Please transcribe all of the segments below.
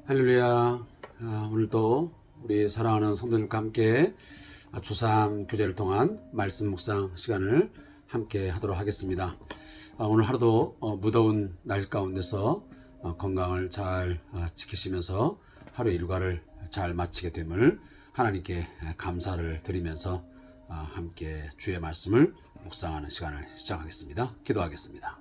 할렐루야. 오늘도 우리 사랑하는 성도님과 함께 주3 교제를 통한 말씀 묵상 시간을 함께 하도록 하겠습니다. 오늘 하루도 무더운 날 가운데서 건강을 잘 지키시면서 하루 일과를 잘 마치게 됨을 하나님께 감사를 드리면서 함께 주의 말씀을 묵상하는 시간을 시작하겠습니다. 기도하겠습니다.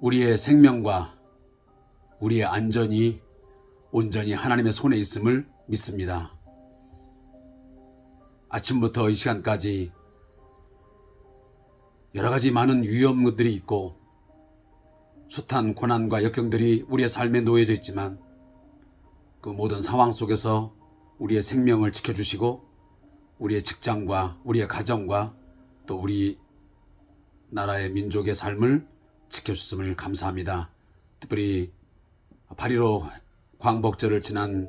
우리의 생명과 우리의 안전이 온전히 하나님의 손에 있음을 믿습니다. 아침부터 이 시간까지 여러 가지 많은 위험들이 있고 숱한 고난과 역경들이 우리의 삶에 놓여져 있지만 그 모든 상황 속에서 우리의 생명을 지켜주시고 우리의 직장과 우리의 가정과 또 우리 나라의 민족의 삶을 지켜주심을 감사합니다. 특별히 8.15 광복절을 지난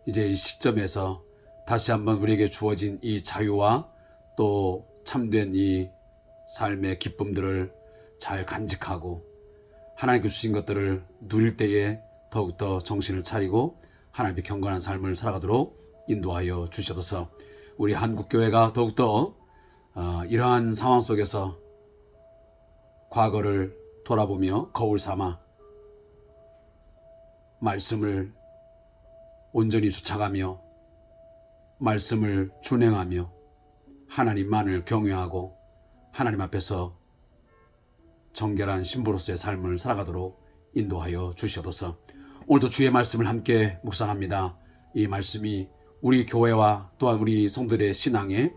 이제 이 시점에서 다시 한번 우리에게 주어진 이 자유와 또 참된 이 삶의 기쁨들을 잘 간직하고 하나님께 주신 것들을 누릴 때에 더욱더 정신을 차리고 하나님의 경건한 삶을 살아가도록 인도하여 주셔서 우리 한국교회가 더욱더 이러한 상황 속에서 과거를 돌아보며 거울 삼아 말씀을 온전히 쫓아가며 말씀을 준행하며 하나님만을 경외하고 하나님 앞에서 정결한 신부로서의 삶을 살아가도록 인도하여 주시옵소서. 오늘도 주의 말씀을 함께 묵상합니다. 이 말씀이 우리 교회와 또한 우리 성도들의 신앙의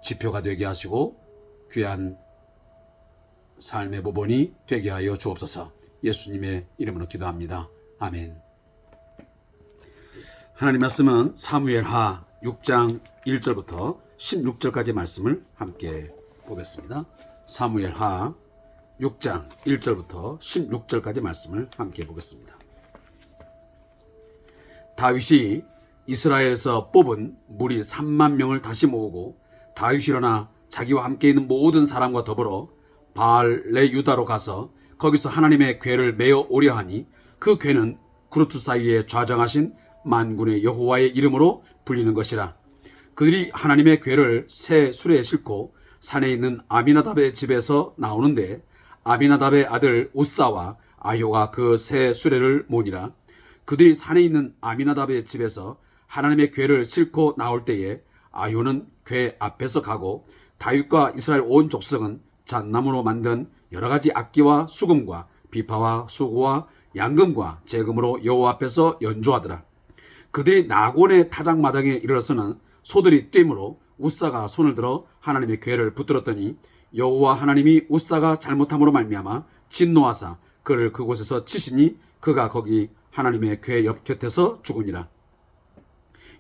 지표가 되게 하시고 귀한 삶의 모본이 되게 하여 주옵소서. 예수님의 이름으로 기도합니다. 아멘. 하나님 말씀은 사무엘하 6장 1절부터 16절까지 말씀을 함께 보겠습니다. 사무엘하 6장 1절부터 16절까지 말씀을 함께 보겠습니다. 다윗이 이스라엘에서 뽑은 무리 3만 명을 다시 모으고 다윗이 일어나 자기와 함께 있는 모든 사람과 더불어 바알레 유다로 가서 거기서 하나님의 궤를 메어 오려 하니 그 궤는 그루트 사이에 좌정하신 만군의 여호와의 이름으로 불리는 것이라. 그들이 하나님의 궤를 새 수레에 싣고 산에 있는 아미나답의 집에서 나오는데 아미나답의 아들 우사와 아효가 그 새 수레를 모니라. 그들이 산에 있는 아미나답의 집에서 하나님의 궤를 싣고 나올 때에 아효는 궤 앞에서 가고 다윗과 이스라엘 온 족속은 잣나무로 만든 여러 가지 악기와 수금과 비파와 수고와 양금과 제금으로 여호와 앞에서 연주하더라. 그들이 나곤의 타작마당에 이르러서는 소들이 뛰므로 우사가 손을 들어 하나님의 궤를 붙들었더니 여호와 하나님이 우사가 잘못함으로 말미암아 진노하사 그를 그곳에서 치시니 그가 거기 하나님의 궤 옆 곁에서 죽으니라.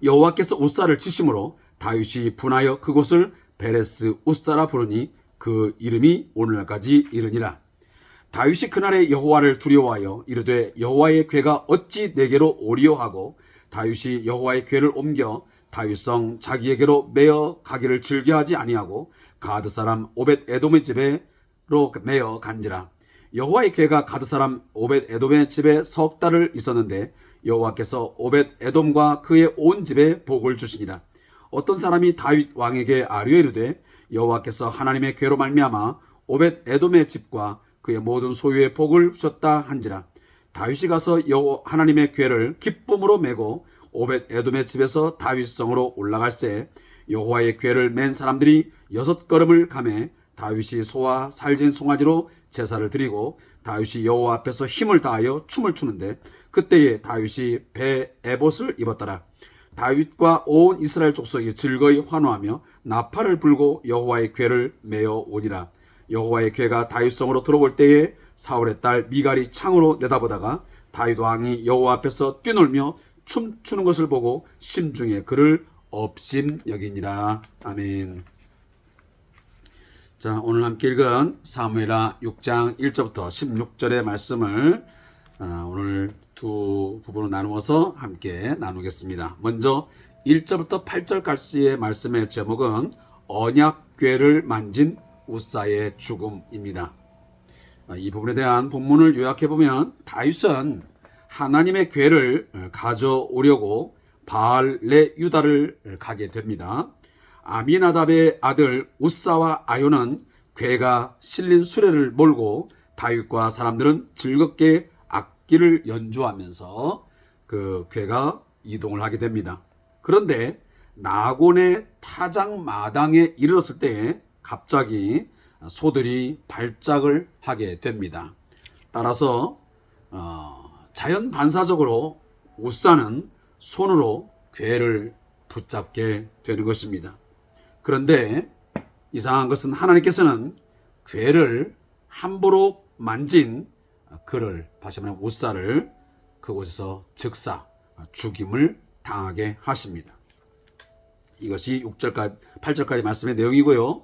여호와께서 우사를 치심으로 다윗이 분하여 그곳을 베레스 우사라 부르니 그 이름이 오늘날까지 이르니라. 다윗이 그날에 여호와를 두려워하여 이르되 여호와의 궤가 어찌 내게로 오리요 하고 다윗이 여호와의 궤를 옮겨 다윗성 자기에게로 메어 가기를 즐겨하지 아니하고 가드 사람 오벳 에돔의 집에로 메어 간지라. 여호와의 궤가 가드 사람 오벳 에돔의 집에 석 달을 있었는데 여호와께서 오벳 에돔과 그의 온 집에 복을 주시니라. 어떤 사람이 다윗 왕에게 아뢰어 이르되 여호와께서 하나님의 궤로 말미암아 오벳 에돔의 집과 그의 모든 소유의 복을 주셨다 한지라. 다윗이 가서 하나님의 궤를 기쁨으로 메고 오벳 에돔의 집에서 다윗성으로 올라갈새 여호와의 궤를 맨 사람들이 6걸음을 가매 다윗이 소와 살진 송아지로 제사를 드리고 다윗이 여호와 앞에서 힘을 다하여 춤을 추는데 그때에 다윗이 배 에봇을 입었더라. 다윗과 온 이스라엘 족속이 즐거이 환호하며 나팔을 불고 여호와의 궤를 메어 오니라. 여호와의 궤가 다윗성으로 들어올 때에 사울의 딸 미갈이 창으로 내다보다가 다윗 왕이 여호와 앞에서 뛰놀며 춤추는 것을 보고 심중에 그를 업심 여기니라. 아멘. 자, 오늘 함께 읽은 사무엘하 6장 1절부터 16절의 말씀을 오늘 두 부분으로 나누어서 함께 나누겠습니다. 먼저 1절부터 8절까지의 말씀의 제목은 언약궤를 만진 우사의 죽음입니다. 이 부분에 대한 본문을 요약해 보면 다윗은 하나님의 궤를 가져오려고 바알레 유다를 가게 됩니다. 아미나답의 아들 우사와 아요는 궤가 실린 수레를 몰고 다윗과 사람들은 즐겁게 악기를 연주하면서 그 궤가 이동을 하게 됩니다. 그런데 나곤의 타작 마당에 이르렀을 때 갑자기 소들이 발작을 하게 됩니다. 따라서 자연 반사적으로 우사는 손으로 궤를 붙잡게 되는 것입니다. 그런데 이상한 것은 하나님께서는 궤를 함부로 만진 그를, 다시 말하면 우사를 그곳에서 즉사 죽임을 당하게 하십니다. 이것이 6절까지 8절까지 말씀의 내용이고요.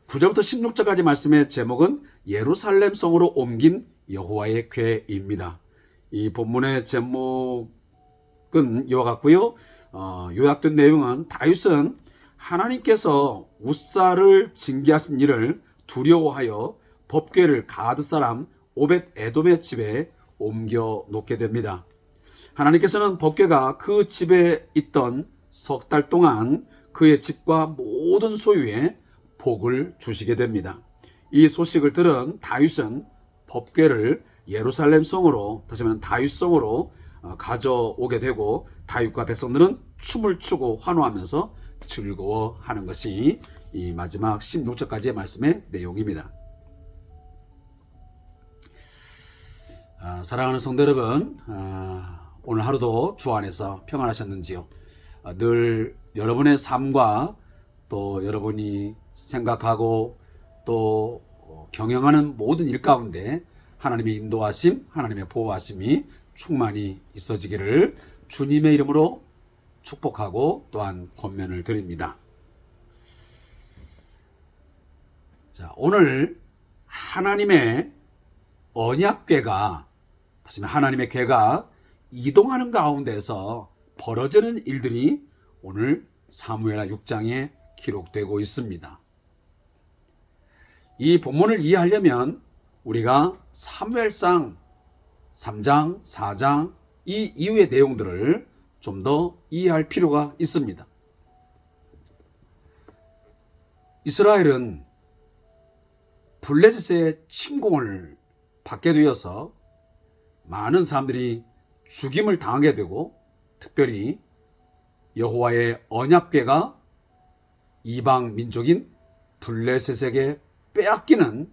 9절부터 16절까지 말씀의 제목은 예루살렘 성으로 옮긴 여호와의 궤입니다. 이 본문의 제목은 이와 같고요. 요약된 내용은 다윗은 하나님께서 우사를 징계하신 일을 두려워하여 법궤를 가드 사람 오벳 에돔의 집에 옮겨 놓게 됩니다. 하나님께서는 법궤가 그 집에 있던 석 달 동안 그의 집과 모든 소유에 복을 주시게 됩니다. 이 소식을 들은 다윗은 법궤를 예루살렘 성으로, 다시 말하면 다윗성으로 가져오게 되고 다윗과 백성들은 춤을 추고 환호하면서 즐거워하는 것이 이 마지막 16절까지의 말씀의 내용입니다. 사랑하는 성도 여러분, 오늘 하루도 주 안에서 평안하셨는지요? 늘 여러분의 삶과 또 여러분이 생각하고 또 경영하는 모든 일 가운데 하나님의 인도하심, 하나님의 보호하심이 충만히 있어지기를 주님의 이름으로 축복하고 또한 권면을 드립니다. 자, 오늘 하나님의 언약궤가, 다시 말해 하나님의 궤가 이동하는 가운데서 벌어지는 일들이 오늘 사무엘하 6장에 기록되고 있습니다. 이 본문을 이해하려면 우리가 사무엘상 3장, 4장 이 이후의 내용들을 좀 더 이해할 필요가 있습니다. 이스라엘은 블레셋의 침공을 받게 되어서 많은 사람들이 죽임을 당하게 되고 특별히 여호와의 언약궤가 이방 민족인 블레셋에게 빼앗기는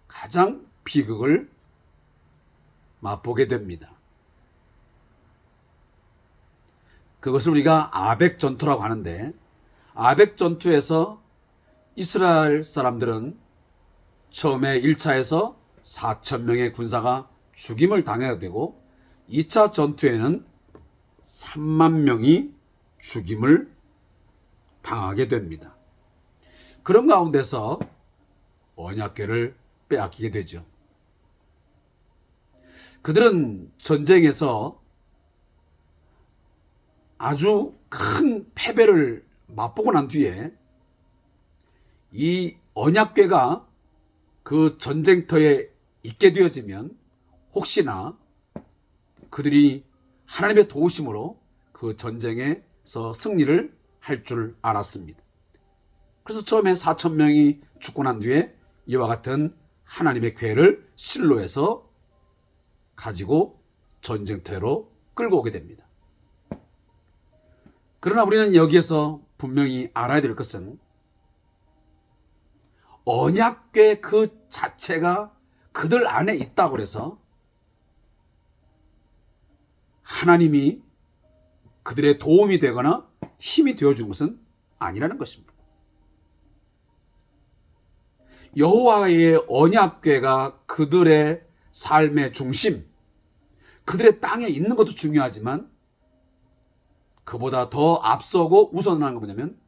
가장 비극을 맛보게 됩니다. 그것을 우리가 아벡 전투라고 하는데, 아벡 전투에서 이스라엘 사람들은 처음에 1차에서 4,000명의 군사가 죽임을 당해야 되고 2차 전투에는 3만 명이 죽임을 당하게 됩니다. 그런 가운데서 언약궤를 빼앗기게 되죠. 그들은 전쟁에서 아주 큰 패배를 맛보고 난 뒤에 이 언약궤가 그 전쟁터에 있게 되어지면 혹시나 그들이 하나님의 도우심으로 그 전쟁에서 승리를 할 줄 알았습니다. 그래서 처음에 4,000명이 죽고 난 뒤에 이와 같은 하나님의 궤를 실로에서 가지고 전쟁터로 끌고 오게 됩니다. 그러나 우리는 여기에서 분명히 알아야 될 것은 언약궤 그 자체가 그들 안에 있다고 해서 하나님이 그들의 도움이 되거나 힘이 되어준 것은 아니라는 것입니다. 여호와의 언약궤가 그들의 삶의 중심, 그들의 땅에 있는 것도 중요하지만 그보다 더 앞서고 우선하는 건 뭐냐면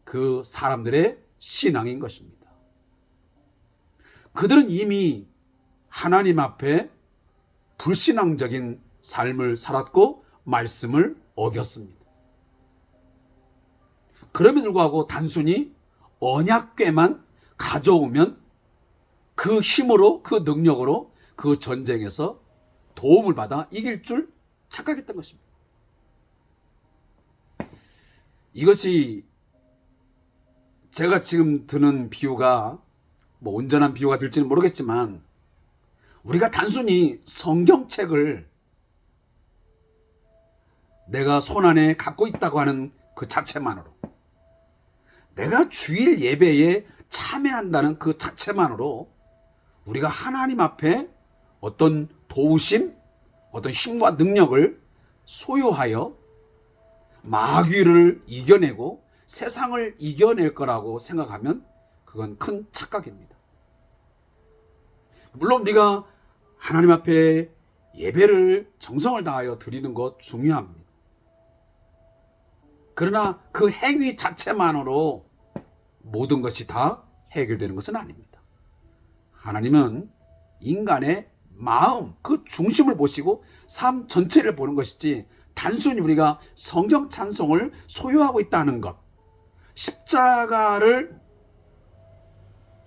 그 사람들의 신앙인 것입니다. 그들은 이미 하나님 앞에 불신앙적인 삶을 살았고 말씀을 어겼습니다. 그럼에도 불구하고 단순히 언약궤만 가져오면 그 힘으로, 그 능력으로 그 전쟁에서 도움을 받아 이길 줄 착각했던 것입니다. 이것이 제가 지금 드는 비유가 뭐 온전한 비유가 될지는 모르겠지만, 우리가 단순히 성경책을 내가 손안에 갖고 있다고 하는 그 자체만으로, 내가 주일 예배에 참여한다는 그 자체만으로 우리가 하나님 앞에 어떤 도우심, 어떤 힘과 능력을 소유하여 마귀를 이겨내고 세상을 이겨낼 거라고 생각하면 그건 큰 착각입니다. 물론 네가 하나님 앞에 예배를 정성을 다하여 드리는 것 중요합니다. 그러나 그 행위 자체만으로 모든 것이 다 해결되는 것은 아닙니다. 하나님은 인간의 마음, 그 중심을 보시고 삶 전체를 보는 것이지, 단순히 우리가 성경 찬송을 소유하고 있다는 것, 십자가를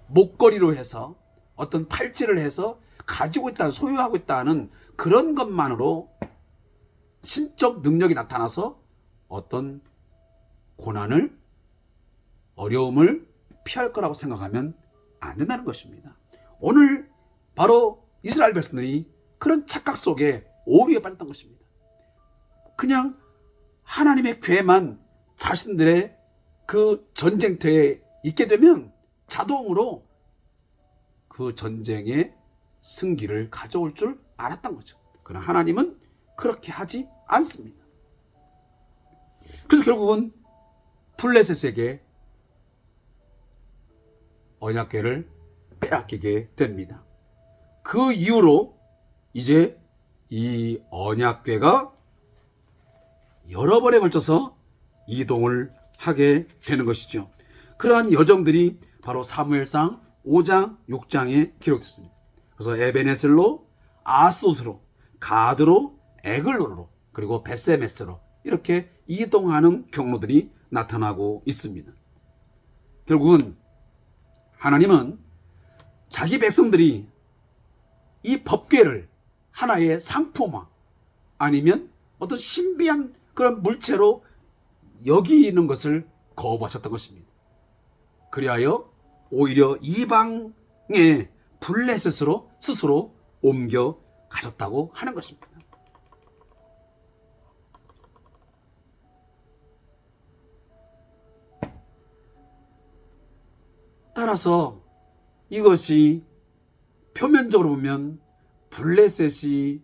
목걸이로 해서 어떤 팔찌를 해서 가지고 있다는, 소유하고 있다는 그런 것만으로 신적 능력이 나타나서 어떤 고난을, 어려움을 피할 거라고 생각하면 안 된다는 것입니다. 오늘 바로 이스라엘 백성들이 그런 착각 속에 오류에 빠졌던 것입니다. 그냥 하나님의 괴만 자신들의 그 전쟁터에 있게 되면 자동으로 그 전쟁의 승기를 가져올 줄 알았던 거죠. 그러나 하나님은 그렇게 하지 않습니다. 그래서 결국은 블레셋에게 언약궤를 빼앗기게 됩니다. 그 이후로 이제 이 언약궤가 여러 번에 걸쳐서 이동을 하게 되는 것이죠. 그러한 여정들이 바로 사무엘상 5장, 6장에 기록됐습니다. 그래서 에베네셀로, 아소스로, 가드로, 에글론으로, 그리고 베세메스로 이렇게 이동하는 경로들이 나타나고 있습니다. 결국은 하나님은 자기 백성들이 이 법궤를 하나의 상품화 아니면 어떤 신비한 그런 물체로 여기는 것을 거부하셨던 것입니다. 그리하여 오히려 이방의 블레셋으로 스스로 옮겨 가셨다고 하는 것입니다. 따라서 이것이 표면적으로 보면 블레셋이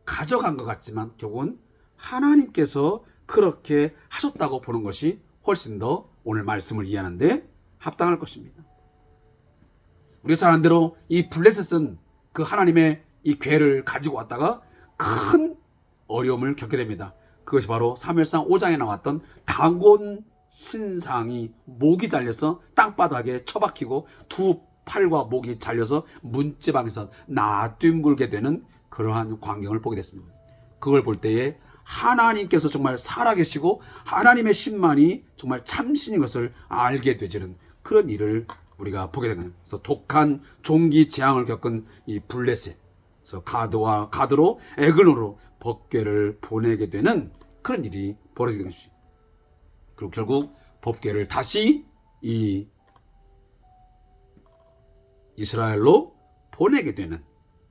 가져간 것 같지만 결국은 하나님께서 그렇게 하셨다고 보는 것이 훨씬 더 오늘 말씀을 이해하는데 합당할 것입니다. 우리가 잘 아는 대로 이 블레셋은 그 하나님의 이 궤를 가지고 왔다가 큰 어려움을 겪게 됩니다. 그것이 바로 사무엘상 5장에 나왔던 다곤 신상이 목이 잘려서 땅바닥에 처박히고 두 팔과 목이 잘려서 문지방에서 나뒹굴게 되는 그러한 광경을 보게 됐습니다. 그걸 볼 때에 하나님께서 정말 살아계시고 하나님의 신만이 정말 참신인 것을 알게 되지는 그런 일을 우리가 보게 되는 거예요. 그래서 독한 종기 재앙을 겪은 이 블레셋, 그래서 가드로 에글론으로 법궤를 보내게 되는 그런 일이 벌어지게 된 것이죠. 그리고 결국 법궤를 다시 이 이스라엘로 보내게 되는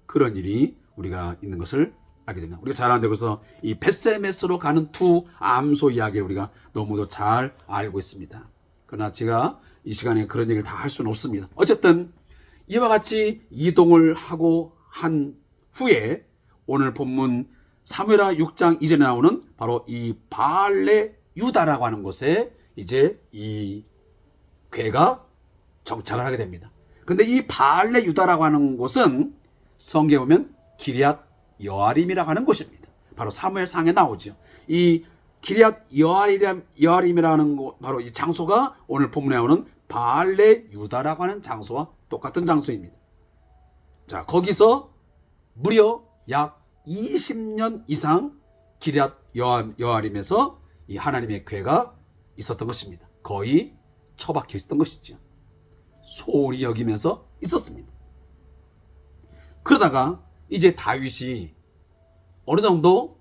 그런 일이 우리가 있는 것을 알게 됩니다. 우리가 잘 아는데 그래서 이 베세메스로 가는 두 암소 이야기를 우리가 너무도 잘 알고 있습니다. 그러나 제가 이 시간에 그런 얘기를 다 할 수는 없습니다. 어쨌든 이와 같이 이동을 하고 한 후에 오늘 본문 사무엘하 6장 이전에 나오는 바로 이 바알레 유다라고 하는 곳에 이제 이 궤가 정착을 하게 됩니다. 근데 이 바알레 유다라고 하는 곳은 성경에 보면 기럇 여아림이라고 하는 곳입니다. 바로 사무엘상에 나오죠. 이 기럇 여아림이라는 곳, 바로 이 장소가 오늘 본문에 나오는 바알레 유다라고 하는 장소와 똑같은 장소입니다. 자, 거기서 무려 약 20년 이상 기럇 여아림에서 이 하나님의 궤가 있었던 것입니다. 거의 처박혀 있었던 것이죠. 소홀히 여기면서 있었습니다. 그러다가 이제 다윗이 어느 정도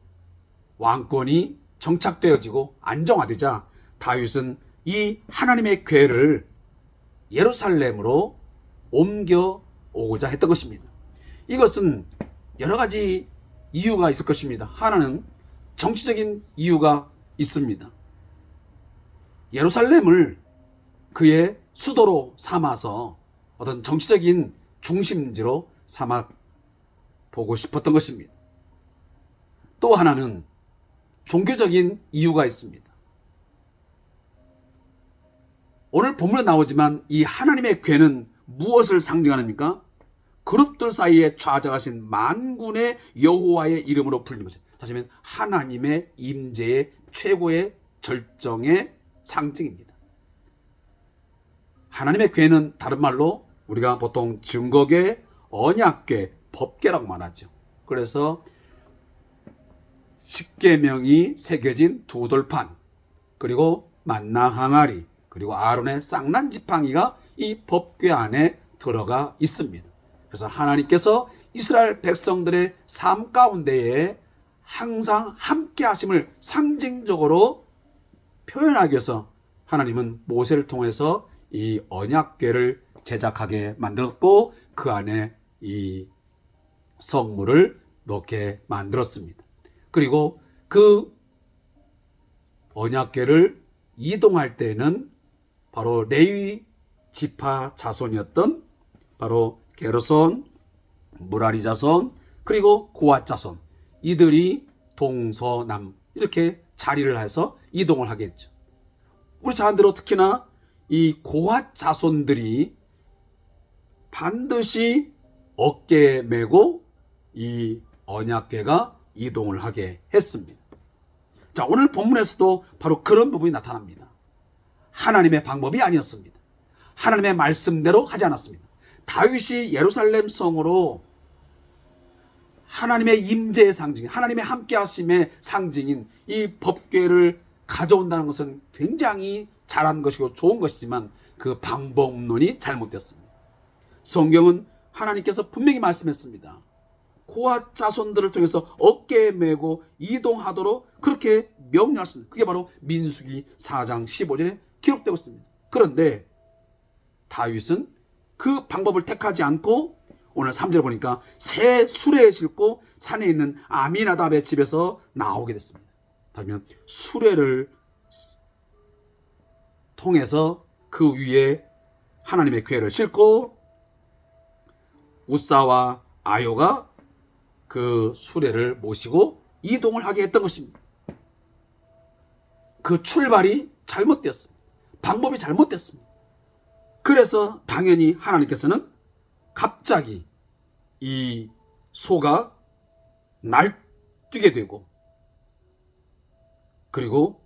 왕권이 정착되어지고 안정화되자 다윗은 이 하나님의 궤를 예루살렘으로 옮겨오고자 했던 것입니다. 이것은 여러 가지 이유가 있을 것입니다. 하나는 정치적인 이유가 있습니다. 예루살렘을 그의 수도로 삼아서 어떤 정치적인 중심지로 삼아 보고 싶었던 것입니다. 또 하나는 종교적인 이유가 있습니다. 오늘 본문에 나오지만 이 하나님의 궤는 무엇을 상징하십니까? 그룹들 사이에 좌정하신 만군의 여호와의 이름으로 불리는 것입니다. 다시 말하면 하나님의 임재의 최고의 절정의 상징입니다. 하나님의 궤는 다른 말로 우리가 보통 증거궤, 언약궤, 법궤라고 말하죠. 그래서 십계명이 새겨진 두 돌판, 그리고 만나 항아리, 그리고 아론의 쌍난 지팡이가 이 법궤 안에 들어가 있습니다. 그래서 하나님께서 이스라엘 백성들의 삶 가운데에 항상 함께 하심을 상징적으로 표현하기 위해서 하나님은 모세를 통해서 이 언약궤를 제작하게 만들었고 그 안에 이 성물을 넣게 만들었습니다. 그리고 그 언약궤를 이동할 때는 바로 레위 지파 자손이었던 바로 게르손, 무라리 자손, 그리고 고앗 자손, 이들이 동서남 이렇게 자리를 해서 이동을 하겠죠. 우리 자언대로 특히나 이 고앗 자손들이 반드시 어깨에 메고 이 언약궤가 이동을 하게 했습니다. 자, 오늘 본문에서도 바로 그런 부분이 나타납니다. 하나님의 방법이 아니었습니다. 하나님의 말씀대로 하지 않았습니다. 다윗이 예루살렘 성으로 하나님의 임재의 상징, 하나님의 함께하심의 상징인 이 법궤를 가져온다는 것은 굉장히 잘한 것이고 좋은 것이지만 그 방법론이 잘못되었습니다. 성경은 하나님께서 분명히 말씀했습니다. 고앗 자손들을 통해서 어깨에 메고 이동하도록 그렇게 명령하셨습니다. 그게 바로 민수기 4장 15절에 기록되고 있습니다. 그런데 다윗은 그 방법을 택하지 않고 오늘 3절 보니까 새 수레에 싣고 산에 있는 아미나답의 집에서 나오게 됐습니다. 다시면 수레를 통해서 그 위에 하나님의 궤를 싣고 우사와 아요가 그 수레를 모시고 이동을 하게 했던 것입니다. 그 출발이 잘못되었습니다. 방법이 잘못됐습니다. 그래서 당연히 하나님께서는 갑자기 이 소가 날뛰게 되고 그리고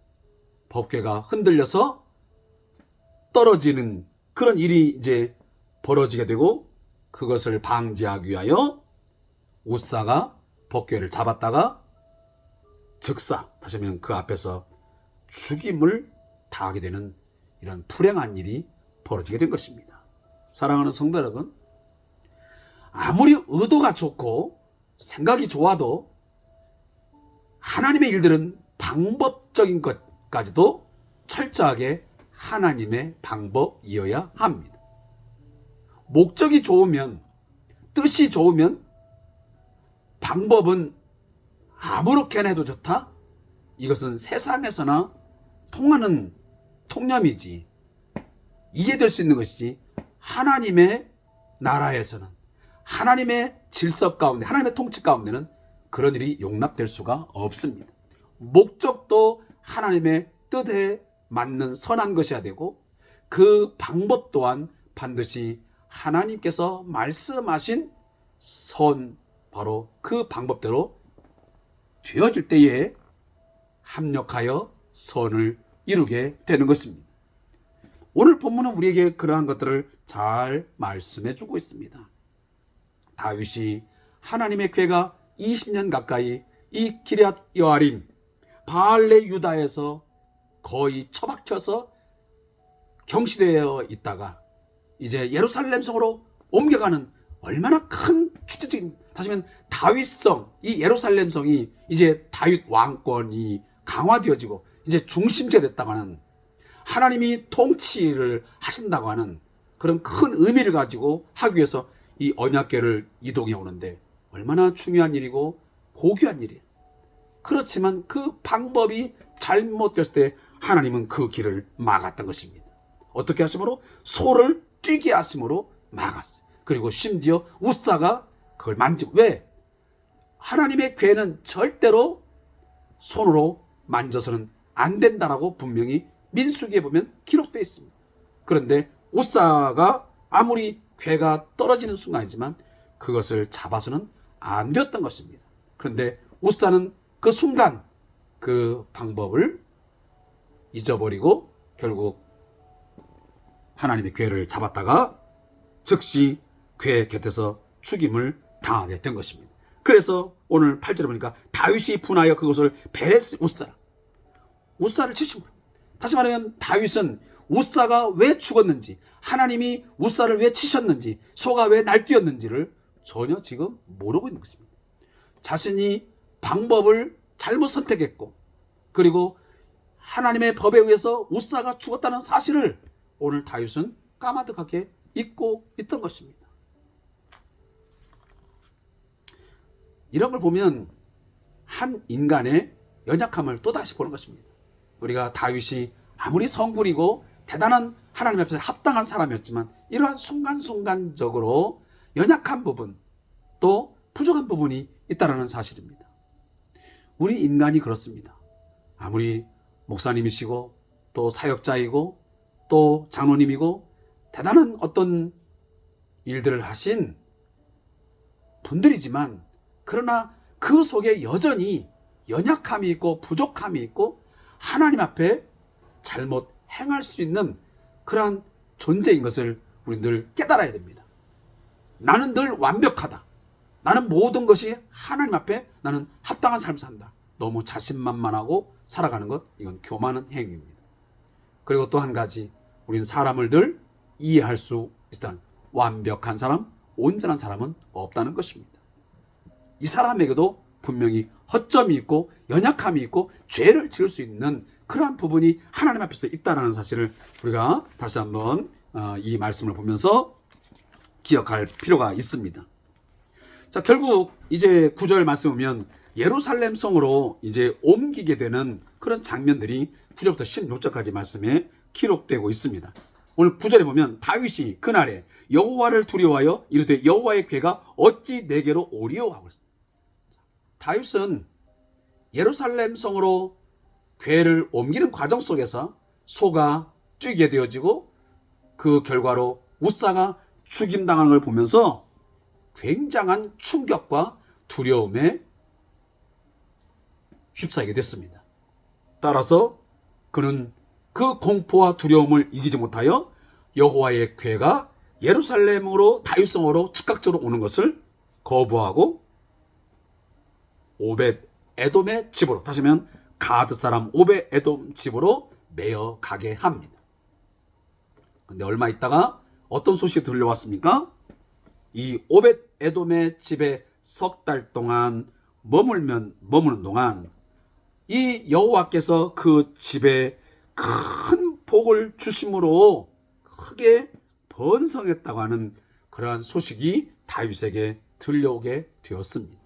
법궤가 흔들려서 떨어지는 그런 일이 이제 벌어지게 되고 그것을 방지하기 위하여 우사가 법궤를 잡았다가 즉사, 다시 하면 그 앞에서 죽임을 당하게 되는 이런 불행한 일이 벌어지게 된 것입니다. 사랑하는 성도 여러분, 아무리 의도가 좋고 생각이 좋아도 하나님의 일들은 방법적인 것까지도 철저하게 하나님의 방법이어야 합니다. 목적이 좋으면, 뜻이 좋으면 방법은 아무렇게나 해도 좋다? 이것은 세상에서나 통하는 통념이지 이해될 수 있는 것이지 하나님의 나라에서는 하나님의 질서 가운데 하나님의 통치 가운데는 그런 일이 용납될 수가 없습니다. 목적도 하나님의 뜻에 맞는 선한 것이어야 되고 그 방법 또한 반드시 하나님께서 말씀하신 선 바로 그 방법대로 되어질 때에 합력하여 선을 이루게 되는 것입니다. 오늘 본문은 우리에게 그러한 것들을 잘 말씀해 주고 있습니다. 다윗이 하나님의 궤가 20년 가까이 이 기럇 여아림 바알레 유다에서 거의 처박혀서 경시되어 있다가 이제 예루살렘 성으로 옮겨가는 얼마나 큰 실질적인, 다시 말하면 다윗성, 이 예루살렘 성이 이제 다윗 왕권이 강화되어지고 이제 중심지가 됐다고 하는, 하나님이 통치를 하신다고 하는 그런 큰 의미를 가지고 하기 위해서 이 언약궤를 이동해 오는데 얼마나 중요한 일이고 고귀한 일이에요. 그렇지만 그 방법이 잘못됐을 때 하나님은 그 길을 막았던 것입니다. 어떻게 하심으로? 소를 뛰게 하심으로 막았어요. 그리고 심지어 우사가 그걸 만지고, 왜? 하나님의 궤는 절대로 손으로 만져서는 안 된다라고 분명히 민수기에 보면 기록되어 있습니다. 그런데 우사가 아무리 궤가 떨어지는 순간이지만 그것을 잡아서는 안 되었던 것입니다. 그런데 우사는 그 순간 그 방법을 잊어버리고 결국 하나님의 궤를 잡았다가 즉시 궤 곁에서 죽임을 당하게 된 것입니다. 그래서 오늘 8절에 보니까 다윗이 분하여 그것을 베레스 우사를 치신 거예요. 다시 말하면 다윗은 우사가 왜 죽었는지, 하나님이 우사를 왜 치셨는지, 소가 왜 날뛰었는지를 전혀 지금 모르고 있는 것입니다. 자신이 방법을 잘못 선택했고, 그리고 하나님의 법에 의해서 우사가 죽었다는 사실을 오늘 다윗은 까마득하게 잊고 있던 것입니다. 이런 걸 보면 한 인간의 연약함을 또다시 보는 것입니다. 우리가 다윗이 아무리 성군이고 대단한 하나님 앞에서 합당한 사람이었지만 이러한 순간순간적으로 연약한 부분, 또 부족한 부분이 있다는 사실입니다. 우리 인간이 그렇습니다. 아무리 목사님이시고 또 사역자이고 또 장로님이고 대단한 어떤 일들을 하신 분들이지만, 그러나 그 속에 여전히 연약함이 있고 부족함이 있고 하나님 앞에 잘못 행할 수 있는 그러한 존재인 것을 우리 늘 깨달아야 됩니다. 나는 늘 완벽하다. 나는 모든 것이 하나님 앞에 나는 합당한 삶을 산다. 너무 자신만만하고 살아가는 것, 이건 교만한 행위입니다. 그리고 또 한 가지, 우리는 사람을 늘 이해할 수 있다는, 완벽한 사람, 온전한 사람은 없다는 것입니다. 이 사람에게도 분명히 허점이 있고 연약함이 있고 죄를 지을 수 있는 그러한 부분이 하나님 앞에서 있다는 사실을 우리가 다시 한번 이 말씀을 보면서 기억할 필요가 있습니다. 자, 결국 이제 9절 말씀 보면 예루살렘 성으로 이제 옮기게 되는 그런 장면들이 9절부터 16절까지 말씀에 기록되고 있습니다. 오늘 9절에 보면 다윗이 그날에 여호와를 두려워하여 이르되 여호와의 궤가 어찌 내게로 오리오 하고 있습니다. 다윗은 예루살렘 성으로 궤를 옮기는 과정 속에서 소가 뛰게 되어지고 그 결과로 우사가 죽임당하는 걸 보면서 굉장한 충격과 두려움에 휩싸이게 됐습니다. 따라서 그는 그 공포와 두려움을 이기지 못하여 여호와의 궤가 예루살렘으로 다윗성으로 즉각적으로 오는 것을 거부하고 오벳 에돔의 집으로, 다시 하면 가드 사람 오벳 에돔 집으로 매어 가게 합니다. 근데 얼마 있다가 어떤 소식이 들려왔습니까? 이 오벳 에돔의 집에 석 달 동안 머무는 동안 이 여호와께서 그 집에 큰 복을 주심으로 크게 번성했다고 하는 그러한 소식이 다윗에게 들려오게 되었습니다.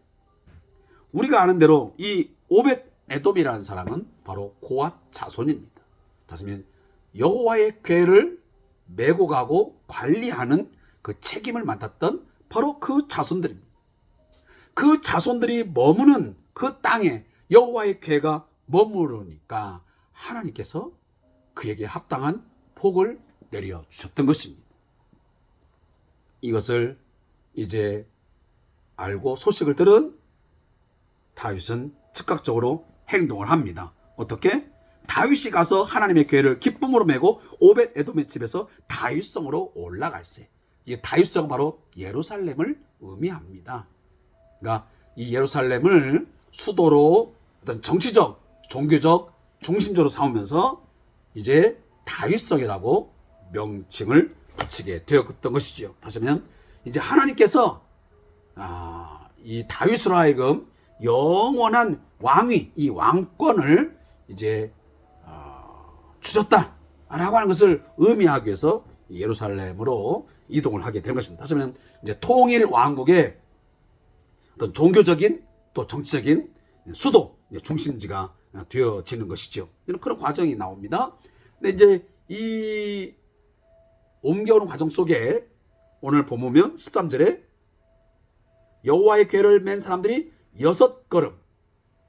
우리가 아는 대로 이 오벳 에돔이라는 사람은 바로 고앗 자손입니다. 다시 말하면 여호와의 궤를 메고 가고 관리하는 그 책임을 맡았던 바로 그 자손들입니다. 그 자손들이 머무는 그 땅에 여호와의 궤가 머무르니까 하나님께서 그에게 합당한 복을 내려주셨던 것입니다. 이것을 이제 알고 소식을 들은 다윗은 즉각적으로 행동을 합니다. 어떻게? 다윗이 가서 하나님의 궤를 기쁨으로 메고 오벳 에돔의 집에서 다윗성으로 올라갈세. 이 다윗성은 바로 예루살렘을 의미합니다. 그러니까 이 예루살렘을 수도로 어떤 정치적, 종교적 중심적으로 삼으면서 이제 다윗성이라고 명칭을 붙이게 되었던 것이죠. 다시 하면 이제 하나님께서 이 다윗으로 하여금 영원한 왕위, 이 왕권을 이제 주셨다라고 하는 것을 의미하기 위해서 예루살렘으로 이동을 하게 된 것입니다. 다시 말하면 이제 통일 왕국의 어떤 종교적인 또 정치적인 수도 중심지가 되어지는 것이죠. 이런 그런 과정이 나옵니다. 근데 이제 이 옮겨오는 과정 속에 오늘 보면 13절에 여호와의 궤를 맨 사람들이 6걸음.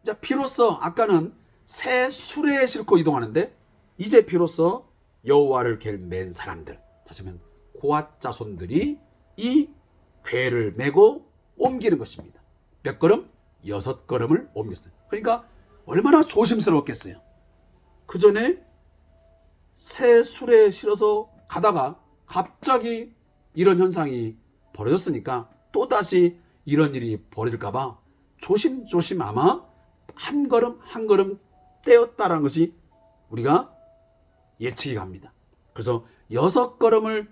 자, 비로소 아까는 새 수레에 싣고 이동하는데 이제 비로소 여호와를 궤를 맨 사람들, 다시 하면 고앗 자손들이 이 궤를 메고 옮기는 것입니다. 몇 걸음? 6걸음을 옮겼어요. 그러니까 얼마나 조심스러웠겠어요. 그 전에 새 수레에 실어서 가다가 갑자기 이런 현상이 벌어졌으니까 또다시 이런 일이 벌어질까봐 조심조심 아마 한 걸음 한 걸음 떼었다라는 것이 우리가 예측이 갑니다. 그래서 6걸음을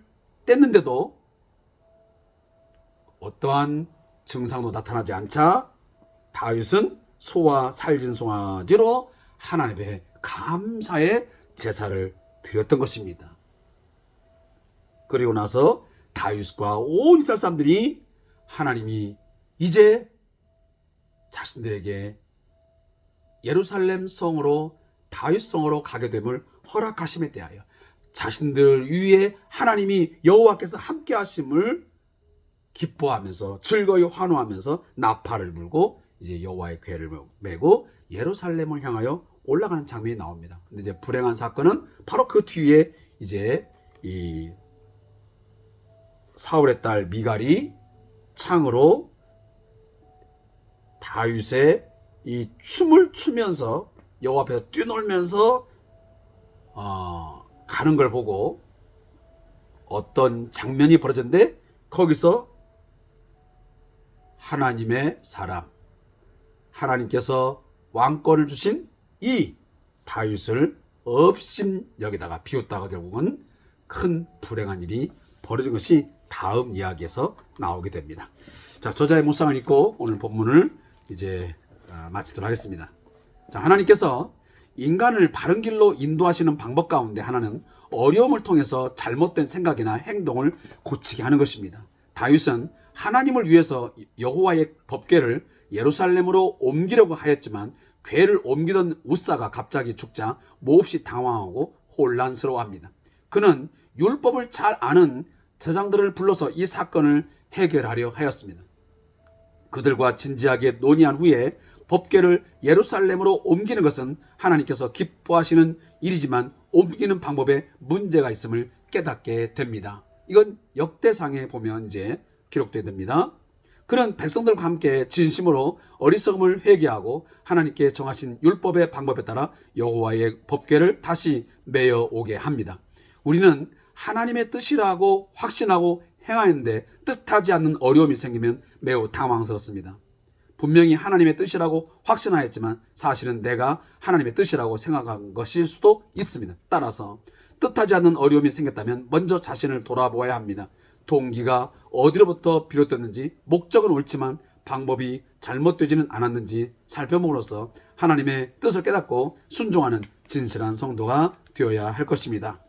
뗐는데도 어떠한 증상도 나타나지 않자 다윗은 소와 살진 송아지로 하나님의 감사의 제사를 드렸던 것입니다. 그리고 나서 다윗과 온 이스라엘 사람들이 하나님이 이제 자신들에게 예루살렘 성으로 다윗 성으로 가게 됨을 허락하심에 대하여 자신들 위에 하나님이 여호와께서 함께 하심을 기뻐하면서 즐거이 환호하면서 나팔을 불고 이제 여호와의 궤를 메고 예루살렘을 향하여 올라가는 장면이 나옵니다. 근데 이제 불행한 사건은 바로 그 뒤에 이제 이 사울의 딸 미갈이 창으로 다윗의 이 춤을 추면서 여호와 앞에서 뛰놀면서 가는 걸 보고 어떤 장면이 벌어졌는데 거기서 하나님의 사람, 하나님께서 왕권을 주신 이 다윗을 업신여기다가 비웃다가 결국은 큰 불행한 일이 벌어진 것이 다음 이야기에서 나오게 됩니다. 자, 저자의 묵상을 읽고 오늘 본문을 이제 마치도록 하겠습니다. 자, 하나님께서 인간을 바른 길로 인도하시는 방법 가운데 하나는 어려움을 통해서 잘못된 생각이나 행동을 고치게 하는 것입니다. 다윗은 하나님을 위해서 여호와의 법궤를 예루살렘으로 옮기려고 하였지만 궤를 옮기던 웃사가 갑자기 죽자 몹시 당황하고 혼란스러워합니다. 그는 율법을 잘 아는 제장들을 불러서 이 사건을 해결하려 하였습니다. 그들과 진지하게 논의한 후에 법궤를 예루살렘으로 옮기는 것은 하나님께서 기뻐하시는 일이지만 옮기는 방법에 문제가 있음을 깨닫게 됩니다. 이건 역대상에 보면 이제 기록되어야 됩니다. 그는 백성들과 함께 진심으로 어리석음을 회개하고 하나님께 정하신 율법의 방법에 따라 여호와의 법궤를 다시 메어 오게 합니다. 우리는 하나님의 뜻이라고 확신하고 행하는데 뜻하지 않는 어려움이 생기면 매우 당황스럽습니다. 분명히 하나님의 뜻이라고 확신하였지만 사실은 내가 하나님의 뜻이라고 생각한 것일 수도 있습니다. 따라서 뜻하지 않는 어려움이 생겼다면 먼저 자신을 돌아보아야 합니다. 동기가 어디로부터 비롯됐는지, 목적은 옳지만 방법이 잘못되지는 않았는지 살펴봄으로써 하나님의 뜻을 깨닫고 순종하는 진실한 성도가 되어야 할 것입니다.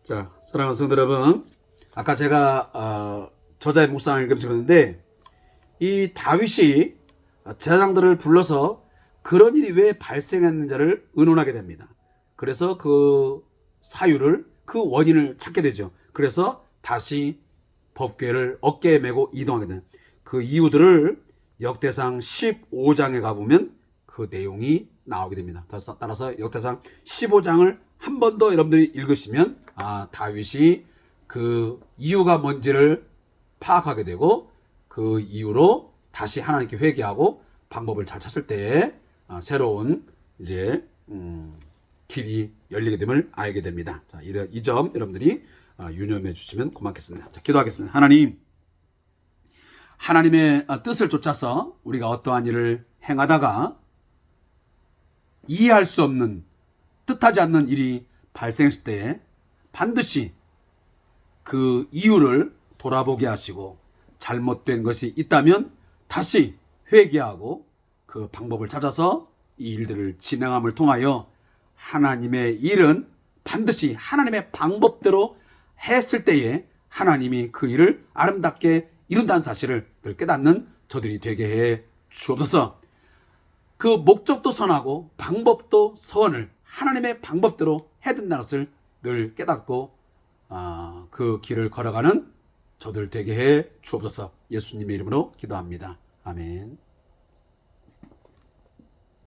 자, 사랑하는 성도 여러분, 아까 제가 저자의 묵상을 읽으면서 그랬는데 이 다윗이 제사장들을 불러서 그런 일이 왜 발생했는지를 의논하게 됩니다. 그래서 그 사유를, 그 원인을 찾게 되죠. 그래서 다시 법궤를 어깨에 메고 이동하게 되는 그 이유들을 역대상 15장에 가보면 그 내용이 나오게 됩니다. 따라서 역대상 15장을 한 번 더 여러분들이 읽으시면 다윗이 그 이유가 뭔지를 파악하게 되고 그 이유로 다시 하나님께 회개하고 방법을 잘 찾을 때에 새로운 이제 길이 열리게 됨을 알게 됩니다. 자, 이 점 여러분들이 유념해 주시면 고맙겠습니다. 자, 기도하겠습니다. 하나님, 하나님의 뜻을 쫓아서 우리가 어떠한 일을 행하다가 이해할 수 없는 뜻하지 않는 일이 발생했을 때에 반드시 그 이유를 돌아보게 하시고 잘못된 것이 있다면 다시 회개하고 그 방법을 찾아서 이 일들을 진행함을 통하여 하나님의 일은 반드시 하나님의 방법대로 했을 때에 하나님이 그 일을 아름답게 이룬다는 사실을 늘 깨닫는 저들이 되게 해 주옵소서. 그 목적도 선하고 방법도 선을 하나님의 방법대로 해야 된다는 것을 늘 깨닫고 그 길을 걸어가는 저들 되게 해 주옵소서. 예수님의 이름으로 기도합니다. 아멘.